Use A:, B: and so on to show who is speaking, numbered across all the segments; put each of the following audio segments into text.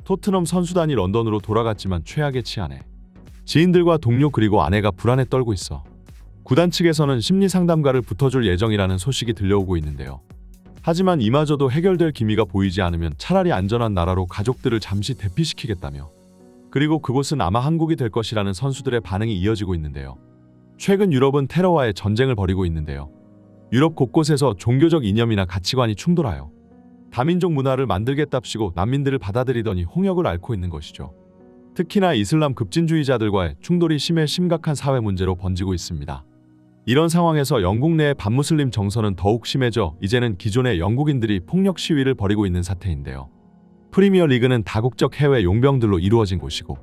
A: 토트넘 선수단이 런던으로 돌아갔지만 최악의 치안에 지인들과 동료 그리고 아내가 불안에 떨고 있어 구단 측에서는 심리 상담가를 붙어줄 예정이라는 소식이 들려오고 있는데요. 하지만 이마저도 해결될 기미가 보이지 않으면 차라리 안전한 나라로 가족들을 잠시 대피시키겠다며 그리고 그곳은 아마 한국이 될 것이라는 선수들의 반응이 이어지고 있는데요. 최근 유럽은 테러와의 전쟁을 벌이고 있는데요. 유럽 곳곳에서 종교적 이념이나 가치관이 충돌하여 다민족 문화를 만들겠답시고 난민들을 받아들이더니 홍역을 앓고 있는 것이죠. 특히나 이슬람 급진주의자들과의 충돌이 심해 심각한 사회 문제로 번지고 있습니다. 이런 상황에서 영국 내의 반무슬림 정서는 더욱 심해져 이제는 기존의 영국인들이 폭력 시위를 벌이고 있는 사태인데요. 프리미어 리그는 다국적 해외 용병들로 이루어진 곳이고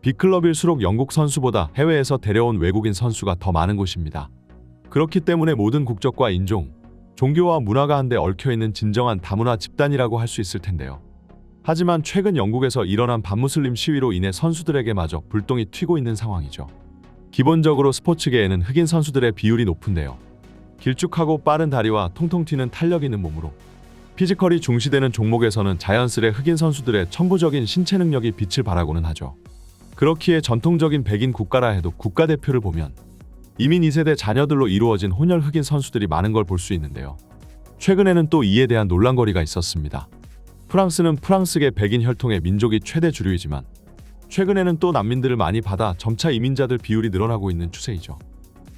A: 빅클럽일수록 영국 선수보다 해외에서 데려온 외국인 선수가 더 많은 곳입니다. 그렇기 때문에 모든 국적과 인종, 종교와 문화가 한데 얽혀있는 진정한 다문화 집단이라고 할 수 있을 텐데요. 하지만 최근 영국에서 일어난 반무슬림 시위로 인해 선수들에게마저 불똥이 튀고 있는 상황이죠. 기본적으로 스포츠계에는 흑인 선수들의 비율이 높은데요. 길쭉하고 빠른 다리와 통통 튀는 탄력 있는 몸으로 피지컬이 중시되는 종목에서는 자연스레 흑인 선수들의 천부적인 신체 능력이 빛을 발하고는 하죠. 그렇기에 전통적인 백인 국가라 해도 국가대표를 보면 이민 2세대 자녀들로 이루어진 혼혈 흑인 선수들이 많은 걸 볼 수 있는데요. 최근에는 또 이에 대한 논란거리가 있었습니다. 프랑스는 프랑스계 백인 혈통의 민족이 최대 주류이지만 최근에는 또 난민들을 많이 받아 점차 이민자들 비율이 늘어나고 있는 추세이죠.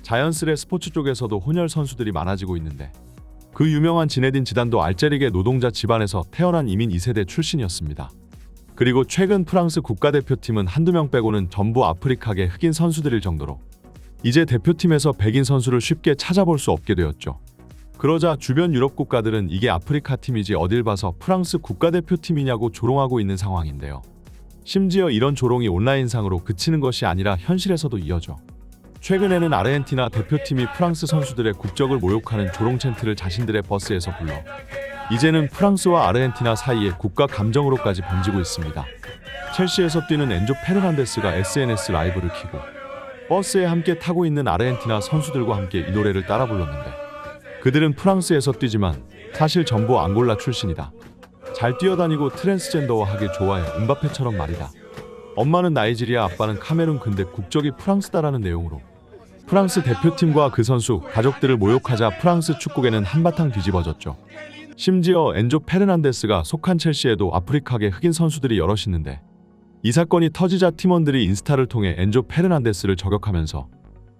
A: 자연스레 스포츠 쪽에서도 혼혈 선수들이 많아지고 있는데 그 유명한 지네딘 지단도 알제리계 노동자 집안에서 태어난 이민 2세대 출신이었습니다. 그리고 최근 프랑스 국가대표팀은 한두 명 빼고는 전부 아프리카계 흑인 선수들일 정도로 이제 대표팀에서 백인 선수를 쉽게 찾아볼 수 없게 되었죠. 그러자 주변 유럽 국가들은 이게 아프리카 팀이지 어딜 봐서 프랑스 국가대표팀이냐고 조롱하고 있는 상황인데요. 심지어 이런 조롱이 온라인상으로 그치는 것이 아니라 현실에서도 이어져 최근에는 아르헨티나 대표팀이 프랑스 선수들의 국적을 모욕하는 조롱 챈트를 자신들의 버스에서 불러 이제는 프랑스와 아르헨티나 사이에 국가 감정으로까지 번지고 있습니다. 첼시에서 뛰는 엔조 페르난데스가 SNS 라이브를 켜고 버스에 함께 타고 있는 아르헨티나 선수들과 함께 이 노래를 따라 불렀는데 그들은 프랑스에서 뛰지만 사실 전부 앙골라 출신이다. 잘 뛰어다니고 트랜스젠더와 하길 좋아해 음바페처럼 말이다. 엄마는 나이지리아 아빠는 카메룬 근데 국적이 프랑스다라는 내용으로 프랑스 대표팀과 그 선수 가족들을 모욕하자 프랑스 축구계는 한바탕 뒤집어졌죠. 심지어 엔조 페르난데스가 속한 첼시에도 아프리카계 흑인 선수들이 여럿 있는데 이 사건이 터지자 팀원들이 인스타를 통해 엔조 페르난데스를 저격하면서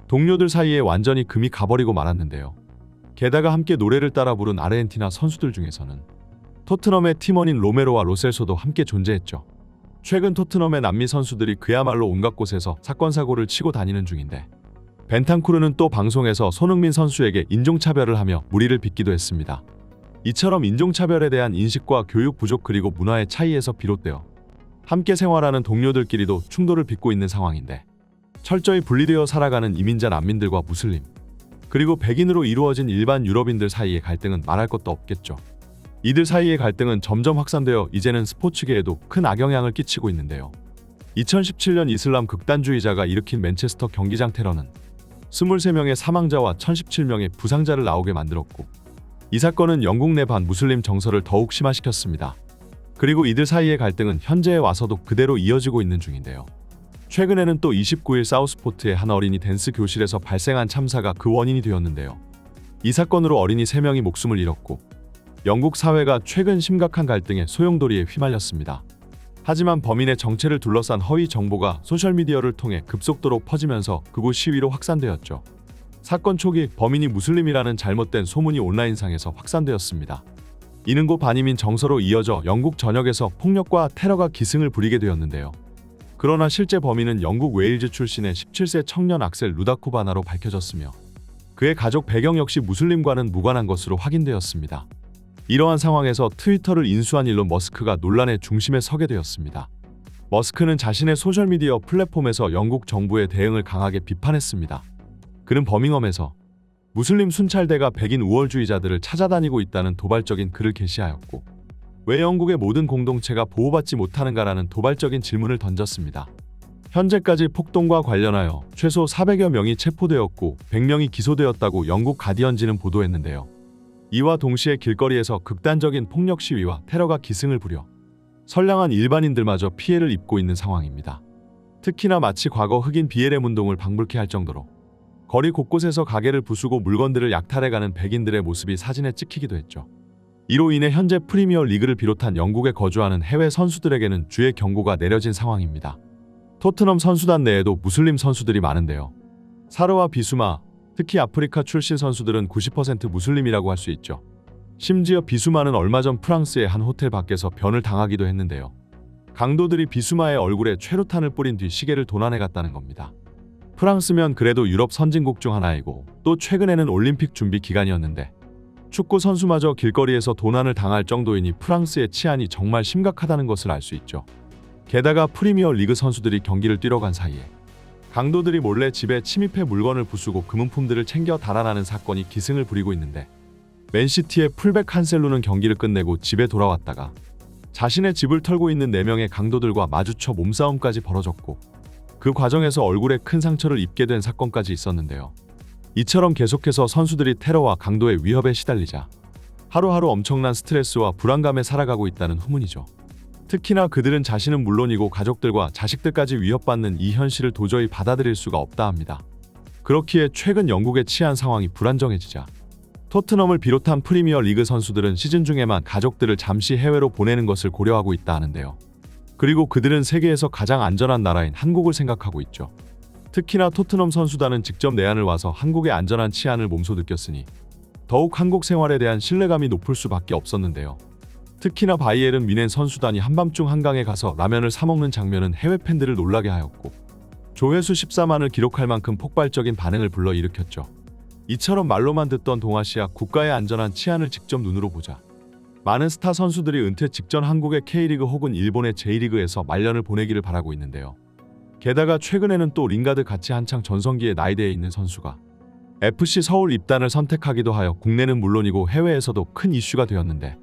A: 동료들 사이에 완전히 금이 가버리고 말았는데요. 게다가 함께 노래를 따라 부른 아르헨티나 선수들 중에서는 토트넘의 팀원인 로메로와 로셀소도 함께 존재했죠. 최근 토트넘의 남미 선수들이 그야말로 온갖 곳에서 사건 사고를 치고 다니는 중인데 벤탄쿠르는 또 방송에서 손흥민 선수에게 인종차별을 하며 무리를 빚기도 했습니다. 이처럼 인종차별에 대한 인식과 교육 부족 그리고 문화의 차이에서 비롯되어 함께 생활하는 동료들끼리도 충돌을 빚고 있는 상황인데 철저히 분리되어 살아가는 이민자 난민들과 무슬림 그리고 백인으로 이루어진 일반 유럽인들 사이의 갈등은 말할 것도 없겠죠. 이들 사이의 갈등은 점점 확산되어 이제는 스포츠계에도 큰 악영향을 끼치고 있는데요. 2017년 이슬람 극단주의자가 일으킨 맨체스터 경기장 테러는 23명의 사망자와 1017명의 부상자를 나오게 만들었고 이 사건은 영국 내 반무슬림 정서를 더욱 심화시켰습니다. 그리고 이들 사이의 갈등은 현재에 와서도 그대로 이어지고 있는 중인데요. 최근에는 또 29일 사우스포트의 한 어린이 댄스 교실에서 발생한 참사가 그 원인이 되었는데요. 이 사건으로 어린이 3명이 목숨을 잃었고 영국 사회가 최근 심각한 갈등에 소용돌이에 휘말렸습니다. 하지만 범인의 정체를 둘러싼 허위 정보가 소셜미디어를 통해 급속도로 퍼지면서 극우 시위로 확산되었죠. 사건 초기 범인이 무슬림이라는 잘못된 소문이 온라인상에서 확산되었습니다. 이는 고 반이민 정서로 이어져 영국 전역에서 폭력과 테러가 기승을 부리게 되었는데요. 그러나 실제 범인은 영국 웨일즈 출신의 17세 청년 악셀 루다쿠바나로 밝혀졌으며 그의 가족 배경 역시 무슬림과는 무관한 것으로 확인되었습니다. 이러한 상황에서 트위터를 인수한 일론 머스크가 논란의 중심에 서게 되었습니다. 머스크는 자신의 소셜미디어 플랫폼에서 영국 정부의 대응을 강하게 비판했습니다. 그는 버밍엄에서 무슬림 순찰대가 백인 우월주의자들을 찾아다니고 있다는 도발적인 글을 게시하였고 왜 영국의 모든 공동체가 보호받지 못하는가라는 도발적인 질문을 던졌습니다. 현재까지 폭동과 관련하여 최소 400여 명이 체포되었고 100명이 기소되었다고 영국 가디언지는 보도했는데요. 이와 동시에 길거리에서 극단적인 폭력 시위와 테러가 기승을 부려 선량한 일반인들마저 피해를 입고 있는 상황입니다. 특히나 마치 과거 흑인 BLM 운동을 방불케 할 정도로 거리 곳곳에서 가게를 부수고 물건들을 약탈해가는 백인들의 모습이 사진에 찍히기도 했죠. 이로 인해 현재 프리미어 리그를 비롯한 영국에 거주하는 해외 선수들에게는 주의 경고가 내려진 상황입니다. 토트넘 선수단 내에도 무슬림 선수들이 많은데요. 사르와 비수마, 특히 아프리카 출신 선수들은 90% 무슬림이라고 할 수 있죠. 심지어 비수마는 얼마 전 프랑스의 한 호텔 밖에서 변을 당하기도 했는데요. 강도들이 비수마의 얼굴에 최루탄을 뿌린 뒤 시계를 도난해 갔다는 겁니다. 프랑스면 그래도 유럽 선진국 중 하나이고 또 최근에는 올림픽 준비 기간이었는데 축구 선수마저 길거리에서 도난을 당할 정도이니 프랑스의 치안이 정말 심각하다는 것을 알 수 있죠. 게다가 프리미어 리그 선수들이 경기를 뛰러 간 사이에 강도들이 몰래 집에 침입해 물건을 부수고 금은품들을 챙겨 달아나는 사건이 기승을 부리고 있는데 맨시티의 풀백 칸셀로는 경기를 끝내고 집에 돌아왔다가 자신의 집을 털고 있는 4명의 강도들과 마주쳐 몸싸움까지 벌어졌고 그 과정에서 얼굴에 큰 상처를 입게 된 사건까지 있었는데요. 이처럼 계속해서 선수들이 테러와 강도의 위협에 시달리자 하루하루 엄청난 스트레스와 불안감에 살아가고 있다는 후문이죠. 특히나 그들은 자신은 물론이고 가족들과 자식들까지 위협받는 이 현실을 도저히 받아들일 수가 없다 합니다. 그렇기에 최근 영국의 치안 상황이 불안정해지자 토트넘을 비롯한 프리미어 리그 선수들은 시즌 중에만 가족들을 잠시 해외로 보내는 것을 고려하고 있다 하는데요. 그리고 그들은 세계에서 가장 안전한 나라인 한국을 생각하고 있죠. 특히나 토트넘 선수단은 직접 내한을 와서 한국의 안전한 치안을 몸소 느꼈으니 더욱 한국 생활에 대한 신뢰감이 높을 수밖에 없었는데요. 특히나 바이에른 뮌헨 선수단이 한밤중 한강에 가서 라면을 사 먹는 장면은 해외 팬들을 놀라게 하였고 조회수 14만을 기록할 만큼 폭발적인 반응을 불러일으켰죠. 이처럼 말로만 듣던 동아시아 국가의 안전한 치안을 직접 눈으로 보자 많은 스타 선수들이 은퇴 직전 한국의 K리그 혹은 일본의 J리그에서 말년을 보내기를 바라고 있는데요. 게다가 최근에는 또 링가드 같이 한창 전성기의 나이대에 있는 선수가 FC 서울 입단을 선택하기도 하여 국내는 물론이고 해외에서도 큰 이슈가 되었는데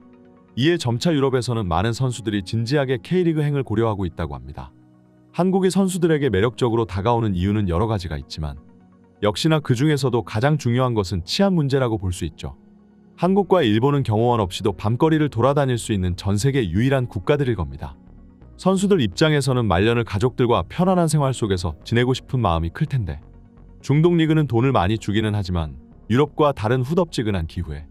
A: 이에 점차 유럽에서는 많은 선수들이 진지하게 K리그 행을 고려하고 있다고 합니다. 한국이 선수들에게 매력적으로 다가오는 이유는 여러 가지가 있지만 역시나 그 중에서도 가장 중요한 것은 치안 문제라고 볼 수 있죠. 한국과 일본은 경호원 없이도 밤거리를 돌아다닐 수 있는 전 세계 유일한 국가들일 겁니다. 선수들 입장에서는 말년을 가족들과 편안한 생활 속에서 지내고 싶은 마음이 클 텐데 중동 리그는 돈을 많이 주기는 하지만 유럽과 다른 후덥지근한 기후에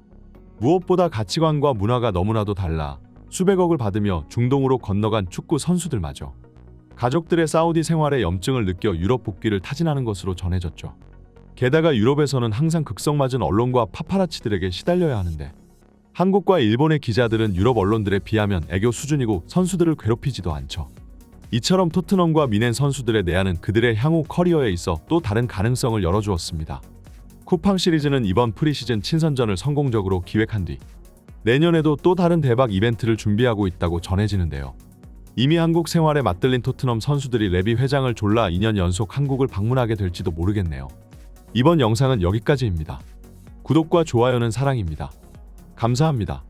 A: 무엇보다 가치관과 문화가 너무나도 달라 수백억을 받으며 중동으로 건너간 축구 선수들마저 가족들의 사우디 생활에 염증을 느껴 유럽 복귀를 타진하는 것으로 전해졌죠. 게다가 유럽에서는 항상 극성맞은 언론과 파파라치들에게 시달려야 하는데 한국과 일본의 기자들은 유럽 언론들에 비하면 애교 수준이고 선수들을 괴롭히지도 않죠. 이처럼 토트넘과 뮌헨 선수들의 내한은 그들의 향후 커리어에 있어 또 다른 가능성을 열어주었습니다. 쿠팡 시리즈는 이번 프리시즌 친선전을 성공적으로 기획한 뒤 내년에도 또 다른 대박 이벤트를 준비하고 있다고 전해지는데요. 이미 한국 생활에 맞들린 토트넘 선수들이 레비 회장을 졸라 2년 연속 한국을 방문하게 될지도 모르겠네요. 이번 영상은 여기까지입니다. 구독과 좋아요는 사랑입니다. 감사합니다.